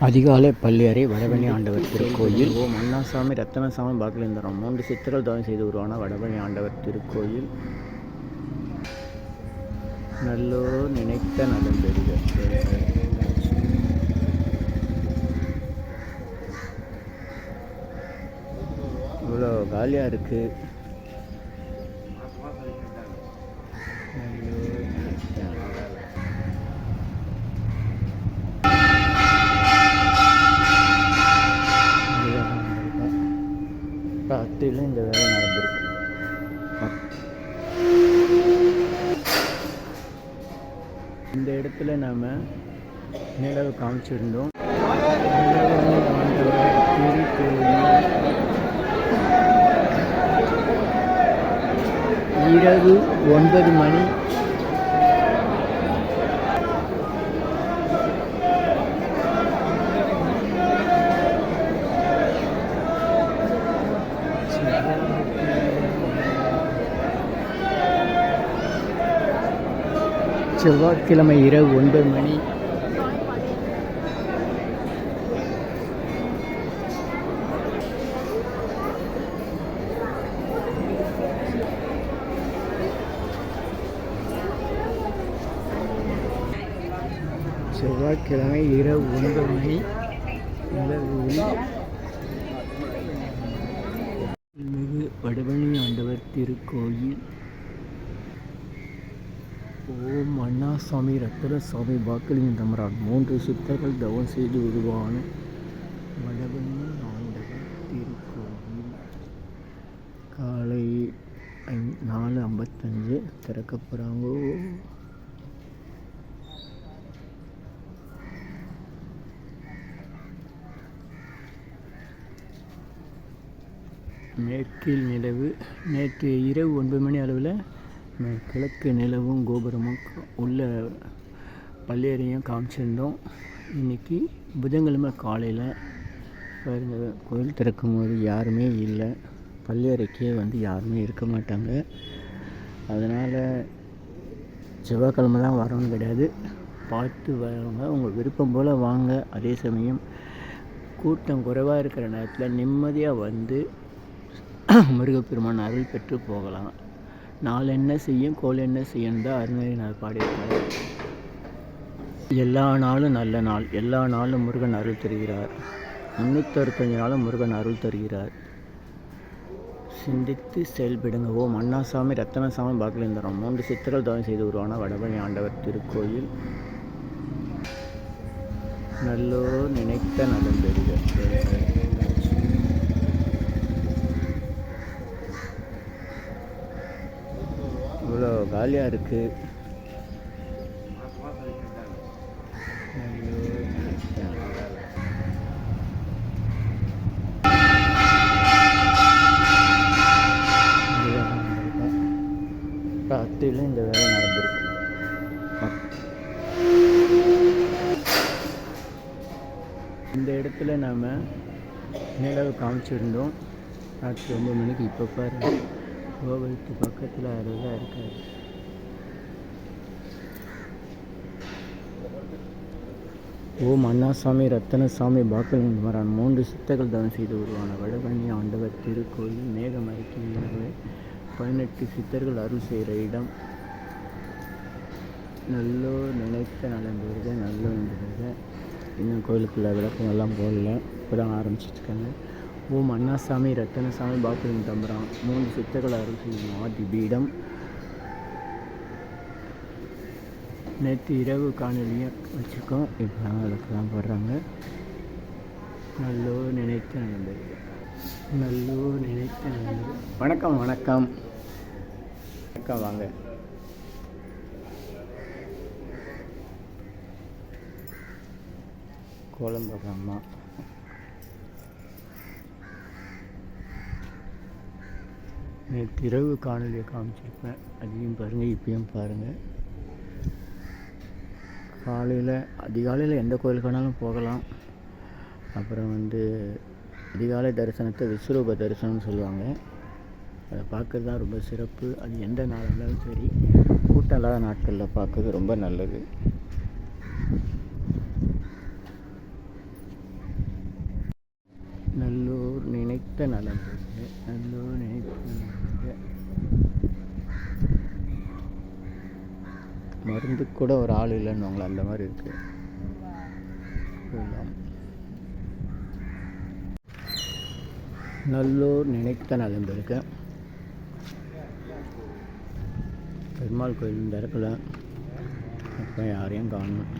அதிகாலை பள்ளியறை வடபழனி ஆண்டவர் திருக்கோயில். ஓம் அண்ணாசாமி ரத்தனசாமி பாக்கிலேந்திரம் 3 சித்தர்கள் தவம் செய்து உருவான வடபழனி ஆண்டவர் திருக்கோயில். நல்லோர் நினைத்த நலம் பெறுக. இவ்வளோ காலியாக இருக்குது. ராத்திரியில் இந்த வேலை நடந்திருக்கு. இந்த இடத்துல நாம் நிலவு காமிச்சிருந்தோம். இரவு 9 மணி. செவ்வாய்க்கிழமை இரவு 9 மணி. செவ்வாய்க்கிழமை இரவு 9 மணி. மிகு வடபழனி ஆண்டவர் திருக்கோயில். ஓம் அண்ணாசாமி ரத்தனசாமி பாக்கிலேந்திரம் 3 சித்தர்கள் தவம் செய்து உருவான வடபழனி ஆண்டவர் திருக்கோயில். காலை 4:55 திறக்க போகிறாங்கோ. மேற்கில் நிலவு. நேற்று இரவு 9 மணி அளவில் கிழக்கு நிலவும் கோபுரமும் உள்ள பள்ளியறையும் காமிச்சிருந்தோம். இன்றைக்கி புதன்கிழமை காலையில் பாருங்கள், கோயில் திறக்கும் போது யாருமே இல்லை. பள்ளியறைக்கே யாருமே இருக்க மாட்டாங்க. அதனால் செவ்வாய்க்கிழமை தான் வரணும்னு கிடையாது, பார்த்து வாங்க, உங்கள் விருப்பம் போல் வாங்க. அதே சமயம் கூட்டம் குறைவாக இருக்கிற நேரத்தில் நிம்மதியாக வந்து முருகப்பெருமான் அருள் பெற்று போகலாம். நாள் என்ன செய்யும் கோல் என்ன செய்யும் தான் அருணகிரிநாதர் பாடியிருக்கார். எல்லா நாளும் நல்ல நாள், எல்லா நாளும் முருகன் அருள் தருகிறார். 365 நாளும் முருகன் அருள் தருகிறார். சிந்தித்து செயல்படுங்க. ஓம் அண்ணாசாமி ரத்தனசாமி பாக்கிலேந்திரம் 3 சித்தர்கள் தவம் செய்து உருவான வடபழனி ஆண்டவர் திருக்கோயில். நல்லோர் நினைத்த நலம் பெறுக. இவ்வளோ காலியாக இருக்குது. ராத்திரியில் இந்த வேலை நடந்திருக்கு. இந்த இடத்துல நாம் நிலவு காமிச்சிருந்தோம். ராத்திரி 9 மணிக்கு. இப்போ பாருங்கள், கோவிலுக்கு பக்கத்தில் அருகாக இருக்காது. ஓம் அண்ணாசாமி ரத்தனசாமி பாக்கிலேந்திரம் 3 சித்தர்கள் தவம் செய்து உருவான வடபழனி ஆண்டவர் திருக்கோயில். மேகமறைக்கு 18 சித்தர்கள் அருள் செய்கிற இடம். நல்லோர் நினைத்த நலம் பெறுக. நல்லோர் பெறுக. இன்னும் கோயிலுக்குள்ள விளக்கம் எல்லாம் போடல, இப்போ தான் ஆரம்பிச்சிட்ருக்காங்க. ஓம் அண்ணாசாமி ரத்தனசாமி பாக்கிலேந்திரம் 3 சித்தர்கள் அருள் செய்யும் ஆதி பீடம். நேற்று இரவு காணொலியாக வச்சுருக்கோம். இப்போ அதுக்கெல்லாம் போடுறாங்க. நல்லோர் நினைத்த நண்பர்கள், நல்லோர் நினைத்த நண்பர்கள். வணக்கம் வணக்கம் வணக்கம். வாங்க. கோலம் போடுறாம்மா. நேற்று இரவு காணொலியை காமிச்சிருப்பேன், அதையும் பாருங்கள், இப்பயும் பாருங்கள். காலையில் அதிகாலையில் எந்த கோயிலுக்கு வேணாலும் போகலாம். அப்புறம் அதிகாலை தரிசனத்தை விஸ்வரூப தரிசனம்னு சொல்லுவாங்க. அதை பார்க்குறது தான் ரொம்ப சிறப்பு. அது எந்த நாள் இருந்தாலும் சரி, கூட்டம் இல்லாத நாட்களில் பார்க்குறது ரொம்ப நல்லது. நினைத்த நலம் பெற்று நல்லோர் நினைத்த மருந்து கூட ஒரு ஆள் இல்லைன்னு அந்த மாதிரி இருக்குது. நல்லோர் நினைத்த நலம் பெருக்க பெருமாள் கோயில் திறக்கல. அப்போ யாரையும் காணணும்.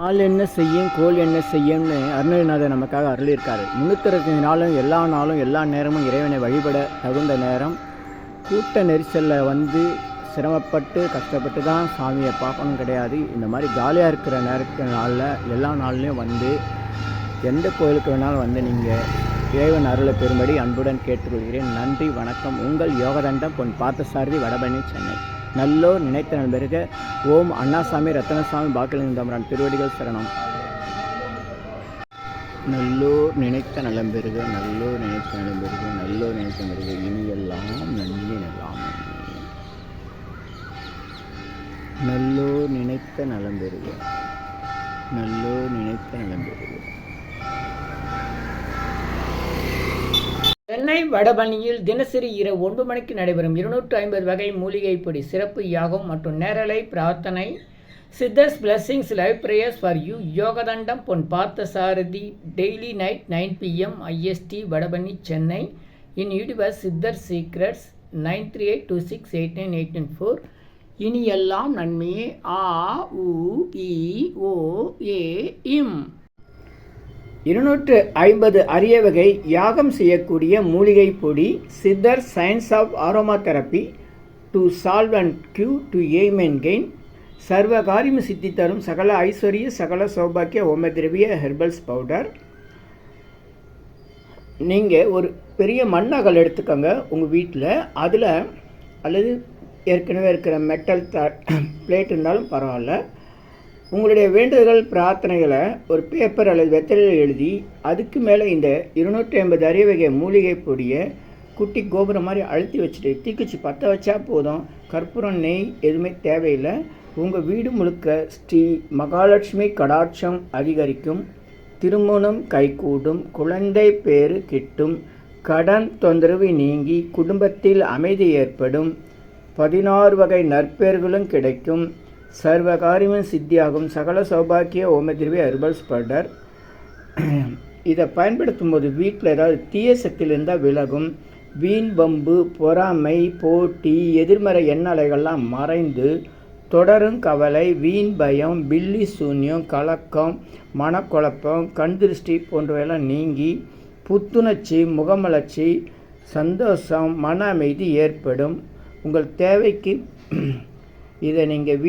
நாள் என்ன செய்யும் கோல் என்ன செய்யும்னு அருணகிரிநாதர் நமக்காக அருளியிருக்காரு. 365 நாளும் எல்லா நேரமும் இறைவனை வழிபட தகுந்த நேரம். கூட்ட நெரிசலில் வந்து சிரமப்பட்டு கஷ்டப்பட்டு தான் சாமியை பார்க்கணும் கிடையாது. இந்த மாதிரி ஜாலியாக இருக்கிற நாளில் எல்லா நாள்லேயும் வந்து எந்த கோயிலுக்கு வேணாலும் வந்து நீங்கள் இறைவன் அருளை பெறும்படி அன்புடன் கேட்டுக்கொள்கிறேன். நன்றி, வணக்கம். உங்கள் யோகதண்டம் பொன் பார்த்தசாரதி, வடபழனி, சென்னை. நல்லோர் நினைத்த நண்பருக. ஓம் அண்ணாசாமி ரத்தனசாமி பாக்கிலிங்கம்பரான் திருவடிகள் சரணம். நல்லோர் நினைத்த நலம் பெறுக, நல்லோர் நினைத்த நலம் பெறுக, நல்லோர் நினைத்த பெறுக. இனியெல்லாம் நன்மை நலாம். நல்லோர் நினைத்த நலம் பெறுக, நல்லோர் நினைத்த நலம் பெறுக. சென்னை வடபழனியில் தினசரி இரவு 9 மணிக்கு நடைபெறும் 250 வகை மூலிகை பொடி சிறப்பு யாகம் மற்றும் நேரலை பிரார்த்தனை. Siddhars blessings live prayers for you. Yogathandam Pon Parthasarathy. Daily night 9 PM IST, Vadapalani, Chennai. In YouTuber Siddhar secrets 9382689894. இனி எல்லாம் நன்மையே. ஆ உ இ ஓ ஏ இம். 250 அரிய வகை யாகம் செய்யக்கூடிய மூலிகை பொடி. சித்தர் science of aromatherapy to solve and cure to aim and gain. சர்வ காரியம் சித்தி தரும் சகல ஐஸ்வர்ய சகல சௌபாக்கிய ஹோமதிரவிய ஹெர்பல்ஸ் பவுடர். நீங்கள் ஒரு பெரிய மண்ணகல் எடுத்துக்கோங்க உங்கள் வீட்டில். அதில் அல்லது ஏற்கனவே இருக்கிற மெட்டல் பிளேட் இருந்தாலும் பரவாயில்ல. உங்களுடைய வேண்டுதல்கள் பிரார்த்தனைகளை ஒரு பேப்பர் அல்லது வெத்தலையில் எழுதி அதுக்கு மேலே இந்த 250 அரிய வகை மூலிகை பொடியை குட்டி கோபுரம் மாதிரி அழுத்தி வச்சுட்டு தீக்குச்சி பற்ற வச்சா போதும். கற்பூரம், நெய் எதுவுமே தேவையில்லை. உங்கள் வீடு முழுக்க ஸ்ரீ மகாலட்சுமி கடாட்சம் அதிகரிக்கும். திருமணம் கைகூடும். குழந்தை பேறு கிட்டும். கடன் தொந்தரவு நீங்கி குடும்பத்தில் அமைதி ஏற்படும். 16 வகை நற்பெயர்களும் கிடைக்கும். சர்வ காரியமும் சித்தியாகும். சகல சௌபாக்கிய ஓமதிரவி ஹெர்பல்ஸ் பவுடர். இதை பயன்படுத்தும் போது வீட்டில் ஏதாவது தீய சக்தியில் இருந்தால் விலகும். வீண் வம்பு, பொறாமை, போட்டி, எதிர்மறை எண்ணலைகள்லாம் மறைந்து தொடரும் கவலை, வீண் பயம், பில்லி சூன்யம், கலக்கம், மனக்குழப்பம், கண் திருஷ்டி போன்றவையெல்லாம் நீங்கி புத்துணர்ச்சி, முகமலர்ச்சி, சந்தோஷம், மன அமைதி ஏற்படும். உங்கள் தேவைக்கு இதை நீங்கள்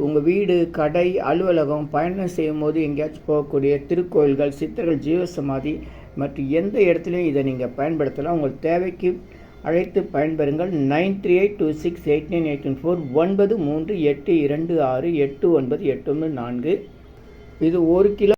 உங்கள் வீடு, கடை, அலுவலகம், பயணம் செய்யும் போது எங்கேயாச்சும் போகக்கூடிய திருக்கோயில்கள், சித்தர்கள் ஜீவசமாதி மற்றும் எந்த இடத்துலையும் இதை நீங்கள் பயன்படுத்தலாம். உங்கள் தேவைக்கு அழைத்து பயன்பெறுங்கள். 9382689894 9382689894. இது 1 கிலோ